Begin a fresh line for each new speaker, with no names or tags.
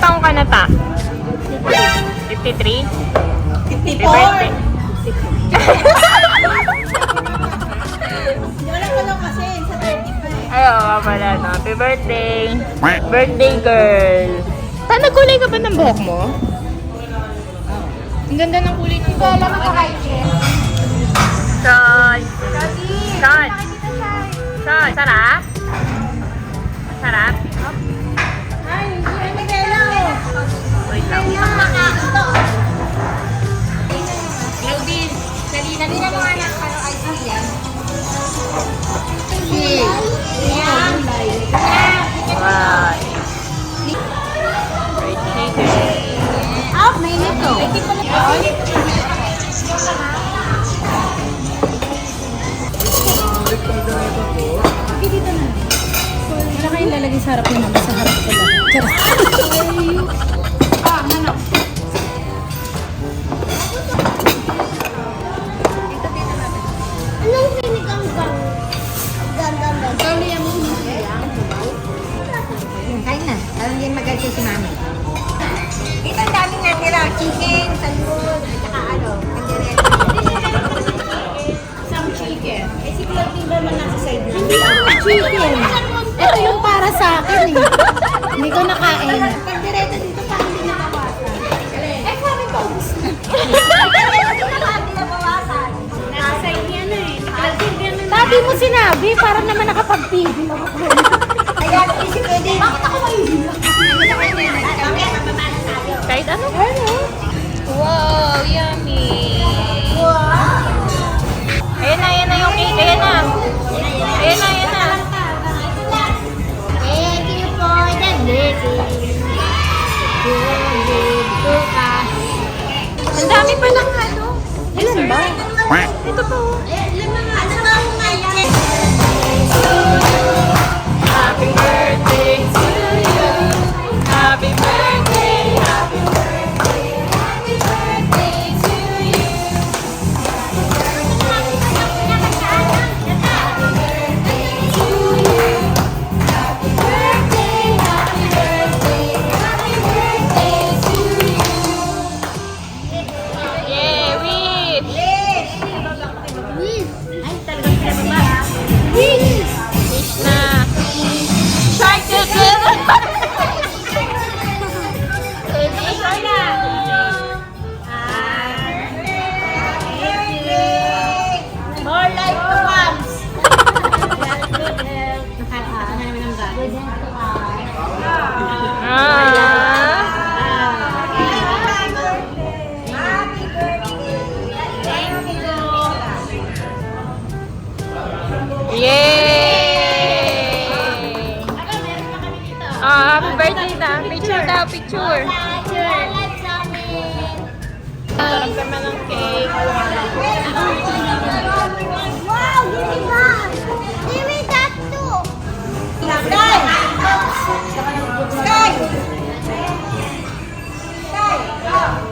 taong ka na ta? 53?
54!
birthday.
Hindi wala ko lang kasi sa 30 pa eh.
Ay, oo nga pala, no? Happy birthday! Birthday girl! Saan nagkulay ka ba ng buhok mo? Ang ganda ng kulay ng buhok mo. Sean! Sean! Sean! Sarap? Sarap?
Ay, Miguelo!
Wait lang.
Melvin, salina din ang mga anak. Ano ice cream yan?
Wow! Fried chicken.
Ah, may nito. Dito na. Wala kayong lalagay sa harap niya naman. Sa harap ko lang. Charot. Ah, manok.
Anong sinigang bang? Ganda.
Tuloy mo hinihiyang.
Kain na. Alam din magalit si mami. Ito ang dami nga nila. Chicken, salmon, at saka ano, kandireta.
Isang chicken.
Eh, si Claudine ba naman nasa side na?
Hindi ako chicken. Ito yung para sa akin eh. Hindi ko nakain.
Kandireta dito pa hindi nabawasan.
Eh, kami ko.
Kandireta dito pa hindi nabawasan.
Nasa side niya na eh. Dati mo sinabi, para naman nakapag-TV ako.
Ayan, isip ko din. Bakit ako mahihilang?
Kahit ano?
Ano?
Wow! Yummy!
Wow!
Ayan na yung cake. Ayan na. Ayan na.
Thank you for the blessing.
Ang dami pa lang ano.
Ilan ba?
Ito po.
Ano ba ang ngayon?
Happy birthday to you. Happy birthday. Happy birthday. Happy birthday to you. Happy birthday. Happy birthday. Happy birthday to you. Yeah, wish.
Ay, talagang pinababa.
Wish na. Shark together.
More life to comes.
Nakakita namin ng bag.
Happy birthday. Thank you.
Yay! Happy birthday na. Picture daw, picture. Sarap naman ng cake.
Wow, give me that. Give me that too. Sky. Sky. Sky.